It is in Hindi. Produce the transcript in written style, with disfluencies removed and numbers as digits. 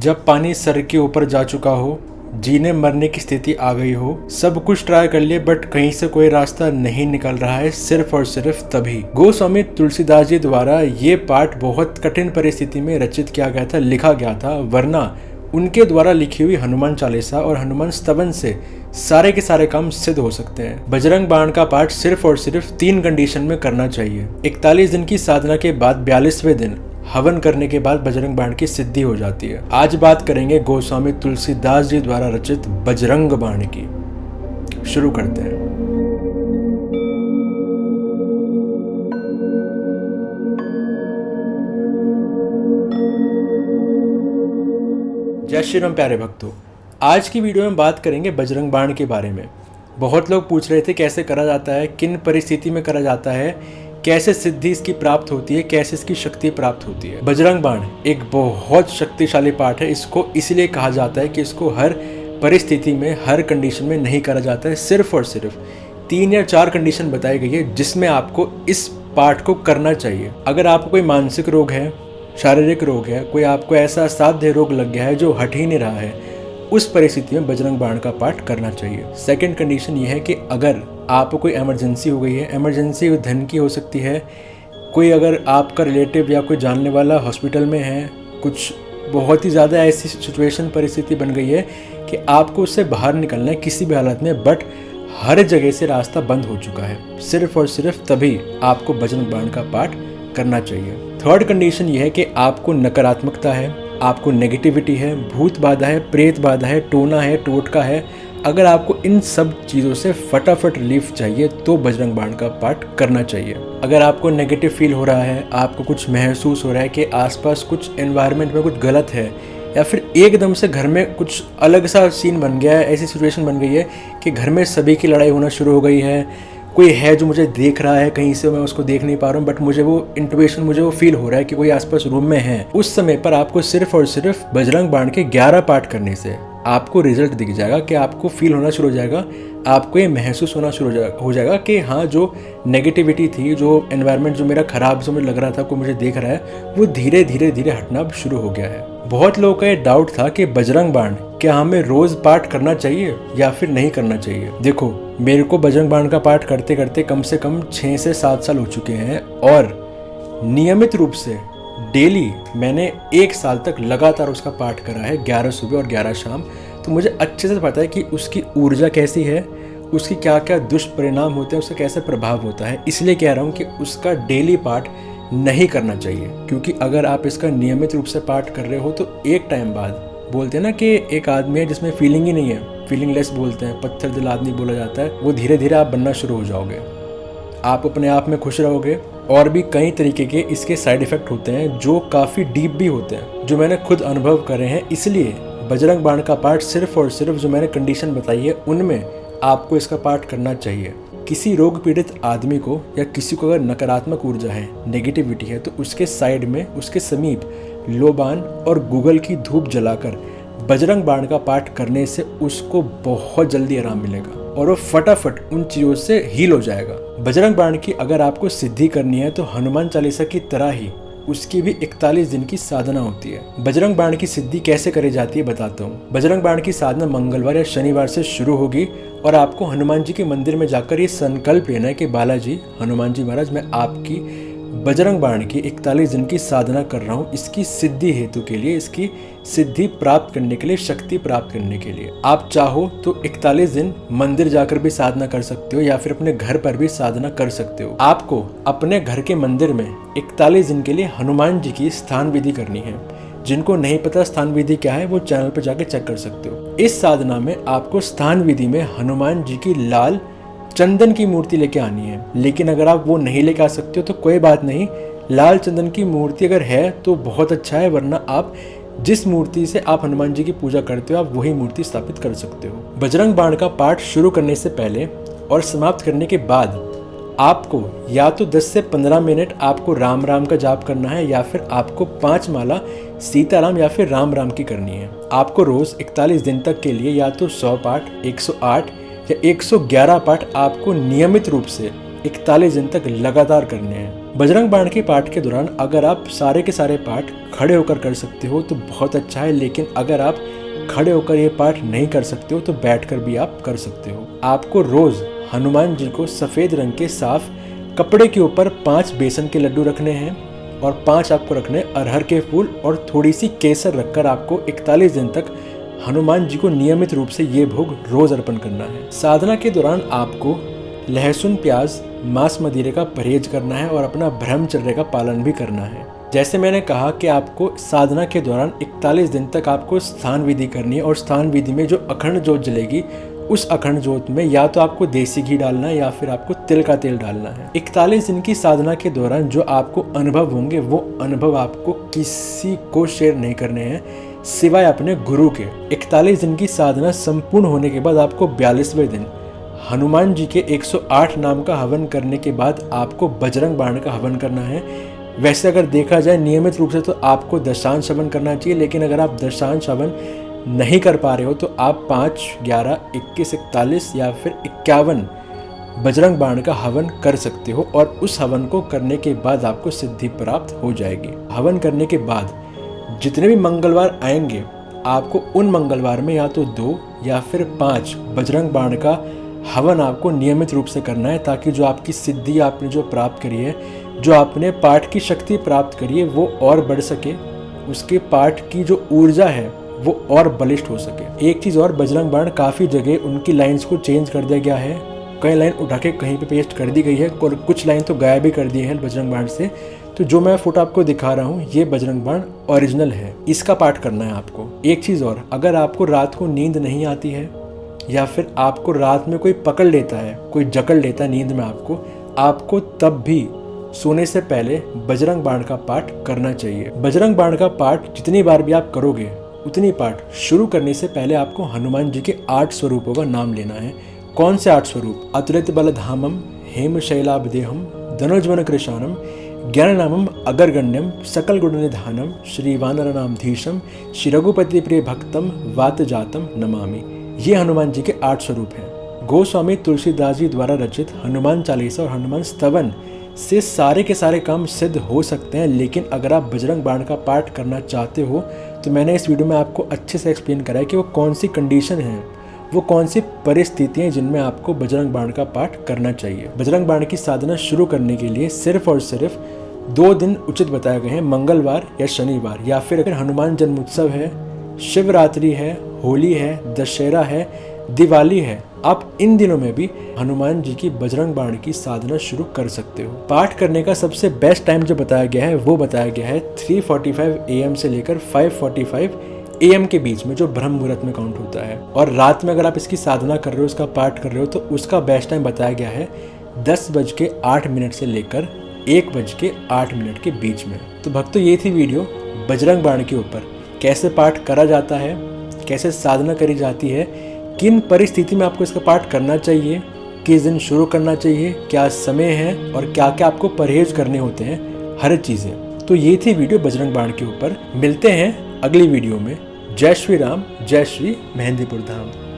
जब पानी सर के ऊपर जा चुका हो, जीने मरने की स्थिति आ गई हो, सब कुछ ट्राई कर लिए बट कहीं से कोई रास्ता नहीं निकल रहा है, सिर्फ और सिर्फ तभी गोस्वामी तुलसीदास जी द्वारा ये पाठ बहुत कठिन परिस्थिति में रचित किया गया था, लिखा गया था। वरना उनके द्वारा लिखी हुई हनुमान चालीसा और हनुमान स्तवन से सारे के सारे काम सिद्ध हो सकते हैं। बजरंग बाण का पाठ सिर्फ और सिर्फ 3 कंडीशन में करना चाहिए। 41 दिन की साधना के बाद 42वें दिन हवन करने के बाद बजरंग बाण की सिद्धि हो जाती है। आज बात करेंगे गोस्वामी तुलसीदास जी द्वारा रचित बजरंग बाण की। शुरू करते हैं। जय श्री राम प्यारे भक्तों, आज की वीडियो में बात करेंगे बजरंग बाण के बारे में। बहुत लोग पूछ रहे थे कैसे करा जाता है, किन परिस्थिति में करा जाता है, कैसे सिद्धि इसकी प्राप्त होती है, कैसे इसकी शक्ति प्राप्त होती है। बजरंग बाण एक बहुत शक्तिशाली पाठ है। इसको इसलिए कहा जाता है कि इसको हर परिस्थिति में, हर कंडीशन में नहीं करा जाता है। सिर्फ और सिर्फ 3 या 4 कंडीशन बताई गई है जिसमें आपको इस पाठ को करना चाहिए। अगर आपको कोई मानसिक रोग है, शारीरिक रोग है, कोई आपको ऐसा असाध्य रोग लग गया है जो हट ही नहीं रहा है, उस परिस्थिति में बजरंग बाण का पाठ करना चाहिए। सेकंड कंडीशन ये है कि अगर आपको कोई इमरजेंसी हो गई है, इमरजेंसी धन की हो सकती है, कोई अगर आपका रिलेटिव या कोई जानने वाला हॉस्पिटल में है, कुछ बहुत ही ज़्यादा ऐसी सिचुएशन परिस्थिति बन गई है कि आपको उससे बाहर निकलना है किसी भी हालत में, बट हर जगह से रास्ता बंद हो चुका है, सिर्फ और सिर्फ तभी आपको बजरंग बाण का पाठ करना चाहिए। थर्ड कंडीशन ये है कि आपको नकारात्मकता है, आपको नेगेटिविटी है, भूत बाधा है, प्रेत बाधा है, टोना है, टोटका है। अगर आपको इन सब चीज़ों से फटाफट रिलीफ चाहिए तो बजरंग बाण का पाठ करना चाहिए। अगर आपको नेगेटिव फील हो रहा है, आपको कुछ महसूस हो रहा है कि आसपास कुछ एनवायरनमेंट में कुछ गलत है, या फिर एकदम से घर में कुछ अलग सा सीन बन गया है, ऐसी सिचुएशन बन गई है कि घर में सभी की लड़ाई होना शुरू हो गई है, कोई है जो मुझे देख रहा है कहीं से, मैं उसको देख नहीं पा रहा हूँ, बट मुझे वो फील हो रहा है कि कोई आसपास रूम में है, उस समय पर आपको सिर्फ और सिर्फ बजरंग बाण के 11 पाठ करने से आपको रिजल्ट दिख जाएगा कि आपको फील होना शुरू हो जाएगा, आपको ये महसूस होना शुरू हो जाएगा कि हाँ, जो नेगेटिविटी थी, जो एनवायरनमेंट जो मेरा खराब समझ लग रहा था, कोई मुझे देख रहा है, वो धीरे धीरे धीरे हटना शुरू हो गया है। बहुत लोगों का ये डाउट था कि बजरंग बाण क्या हमें रोज पाठ करना चाहिए या फिर नहीं करना चाहिए। देखो, मेरे को बजरंग बाण का पाठ करते करते कम से कम 6 से 7 साल हो चुके हैं और नियमित रूप से डेली मैंने 1 साल तक लगातार उसका पाठ करा है, 11 सुबह और 11 शाम। तो मुझे अच्छे से पता है कि उसकी ऊर्जा कैसी है, उसकी क्या क्या दुष्परिणाम होते हैं, उसका कैसे प्रभाव होता है। इसलिए कह रहा हूँ कि उसका डेली पाठ नहीं करना चाहिए, क्योंकि अगर आप इसका नियमित रूप से पाठ कर रहे हो तो एक टाइम बाद, बोलते हैं ना कि एक आदमी है जिसमें फीलिंग ही नहीं है, फीलिंग लेस बोलते हैं, पत्थर दिल आदमी बोला जाता है, वो धीरे धीरे आप बनना शुरू हो जाओगे। आप अपने आप में खुश रहोगे। और भी कई तरीके के इसके साइड इफ़ेक्ट होते हैं जो काफ़ी डीप भी होते हैं, जो मैंने खुद अनुभव करे हैं। इसलिए बजरंग बाण का पाठ सिर्फ और सिर्फ जो मैंने कंडीशन बताई है उनमें आपको इसका पाठ करना चाहिए। किसी रोग पीड़ित आदमी को या किसी को अगर नकारात्मक ऊर्जा है, नेगेटिविटी है, तो उसके साइड में, उसके समीप लोबान और गूगल की धूप जलाकर बजरंग बाण का पाठ करने से उसको बहुत जल्दी आराम मिलेगा और वो फटाफट उन चीज़ों से हील हो जाएगा। बजरंग बाण की अगर आपको सिद्धि करनी है तो हनुमान चालीसा की तरह ही उसकी भी 41 दिन की साधना होती है। बजरंग बाण की सिद्धि कैसे करी जाती है बताता हूँ। बजरंग बाण की साधना मंगलवार या शनिवार से शुरू होगी और आपको हनुमान जी के मंदिर में जाकर ये संकल्प लेना है कि बालाजी, हनुमान जी महाराज, मैं आपकी बजरंग बाण की 41 दिन की साधना कर रहा हूँ, इसकी सिद्धि हेतु के लिए, इसकी सिद्धि प्राप्त करने के लिए, शक्ति प्राप्त करने के लिए। आप चाहो तो 41 दिन मंदिर जाकर भी साधना कर सकते हो या फिर अपने घर पर भी साधना कर सकते हो। आपको अपने घर के मंदिर में 41 दिन के लिए हनुमान जी की स्थान विधि करनी है। जिनको नहीं पता स्थान विधि क्या है, वो चैनल पर जाकर चेक कर सकते हो। इस साधना में आपको स्थान विधि में हनुमान जी की लाल चंदन की मूर्ति लेके आनी है। लेकिन अगर आप वो नहीं लेके आ सकते हो तो कोई बात नहीं, लाल चंदन की मूर्ति अगर है तो बहुत अच्छा है, वरना आप जिस मूर्ति से आप हनुमान जी की पूजा करते हो आप वही मूर्ति स्थापित कर सकते हो। बजरंग बाण का पाठ शुरू करने से पहले और समाप्त करने के बाद आपको या तो 10 से 15 मिनट आपको राम राम का जाप करना है या फिर आपको 5 माला सीताराम या फिर राम राम की करनी है। आपको रोज 41 दिन तक के लिए या तो 100 पाठ, 108 या 111 पाठ आपको नियमित रूप से 41 दिन तक लगातार करने हैं। बजरंग बाण के पाठ के दौरान अगर आप सारे के सारे पाठ खड़े होकर कर सकते हो तो बहुत अच्छा है, लेकिन अगर आप खड़े होकर ये पाठ नहीं कर सकते हो तो बैठकर भी आप कर सकते हो। आपको रोज हनुमान जी को सफ़ेद रंग के साफ कपड़े के ऊपर 5 बेसन के लड्डू रखने हैं और 5 आपको रखने अरहर के फूल और थोड़ी सी केसर रखकर आपको 41 दिन तक हनुमान जी को नियमित रूप से ये भोग रोज अर्पण करना है। साधना के दौरान आपको लहसुन, प्याज, मांस, मदिरे का परहेज करना है और अपना ब्रह्मचर्य का पालन भी करना है। जैसे मैंने कहा कि आपको साधना के दौरान 41 दिन तक आपको स्थान विधि करनी है और स्थान विधि में जो अखंड जोत जलेगी उस अखंड जोत में या तो आपको देसी घी डालना है या फिर आपको तिल का तेल डालना है। 41 दिन की साधना के दौरान जो आपको अनुभव होंगे वो अनुभव आपको किसी को शेयर नहीं करने हैं सिवाय अपने गुरु के। 41 दिन की साधना संपूर्ण होने के बाद आपको 42वें दिन हनुमान जी के 108 नाम का हवन करने के बाद आपको बजरंग बाण का हवन करना है। वैसे अगर देखा जाए नियमित रूप से तो आपको दशांश हवन करना चाहिए, लेकिन अगर आप दशांश हवन नहीं कर पा रहे हो तो आप 5, 11, 21, 41 या फिर 51 बजरंग बाण का हवन कर सकते हो और उस हवन को करने के बाद आपको सिद्धि प्राप्त हो जाएगी। हवन करने के बाद जितने भी मंगलवार आएंगे आपको उन मंगलवार में या तो 2 या फिर 5 बजरंग बाण का हवन आपको नियमित रूप से करना है, ताकि जो आपकी सिद्धि आपने जो प्राप्त करी है, जो आपने पाठ की शक्ति प्राप्त करी है वो और बढ़ सके, उसके पाठ की जो ऊर्जा है वो और बलिष्ठ हो सके। एक चीज़ और, बजरंग बाण काफ़ी जगह उनकी लाइंस को चेंज कर दिया गया है, कई लाइन उठा के कहीं पे पेस्ट कर दी गई है और कुछ लाइन तो गायब भी कर दी है बजरंग बाण से। तो जो मैं फोटो आपको दिखा रहा हूँ ये बजरंग बाण ओरिजिनल है, इसका पाठ करना है आपको। एक चीज़ और, अगर आपको रात को नींद नहीं आती है या फिर आपको रात में कोई पकड़ लेता है, कोई जकड़ लेता है नींद में आपको तब भी सोने से पहले बजरंग बाण का पाठ करना चाहिए। बजरंग बाण का पाठ जितनी बार भी आप करोगे उतनी पाठ शुरू करने से पहले आपको हनुमान जी के 8 स्वरूपों का नाम लेना है। कौन से 8 स्वरूप? अतुलित बलधामम, हेम शैलाब्देहम, धनुज्वन कृशानम, ज्ञाननामम अगरगण्यम, सकल गुण निधानम, श्री वानरनामधीशम, श्री रघुपति प्रिय भक्तम, वात जातम नमामि। ये हनुमान जी के 8 स्वरूप हैं। गोस्वामी तुलसीदास जी द्वारा रचित हनुमान चालीसा और हनुमान स्तवन से सारे के सारे काम सिद्ध हो सकते हैं, लेकिन अगर आप बजरंग बाण का पाठ करना चाहते हो तो मैंने इस वीडियो में आपको अच्छे से एक्सप्लेन करा है कि वो कौन सी कंडीशन है, वो कौन सी परिस्थितियाँ हैं जिनमें आपको बजरंग बाण का पाठ करना चाहिए। बजरंग बाण की साधना शुरू करने के लिए सिर्फ और सिर्फ 2 दिन उचित बताए गए हैं, मंगलवार या शनिवार, या फिर अगर हनुमान जन्मोत्सव है, शिवरात्रि है, होली है, दशहरा है, दिवाली है, आप इन दिनों में भी हनुमान जी की बजरंग बाण की साधना शुरू कर सकते हो। पाठ करने का सबसे बेस्ट टाइम जो बताया गया है वो बताया गया है 3:45 AM से लेकर 5:45 AM के बीच में, जो ब्रह्म मुहूर्त में काउंट होता है। और रात में अगर आप इसकी साधना कर रहे हो, इसका पाठ कर रहे हो, तो उसका बेस्ट टाइम बताया गया है 10:08 से लेकर 1:08 के बीच में। तो भक्तों, ये थी वीडियो बजरंग बाण के ऊपर, कैसे पाठ करा जाता है, कैसे साधना करी जाती है, किन परिस्थिति में आपको इसका पाठ करना चाहिए, किस दिन शुरू करना चाहिए, क्या समय है और क्या क्या आपको परहेज करने होते हैं, हर चीज़ें। तो ये थी वीडियो बजरंग बाण के ऊपर। मिलते हैं अगली वीडियो में। जय श्री राम, जय श्री मेहंदीपुर धाम।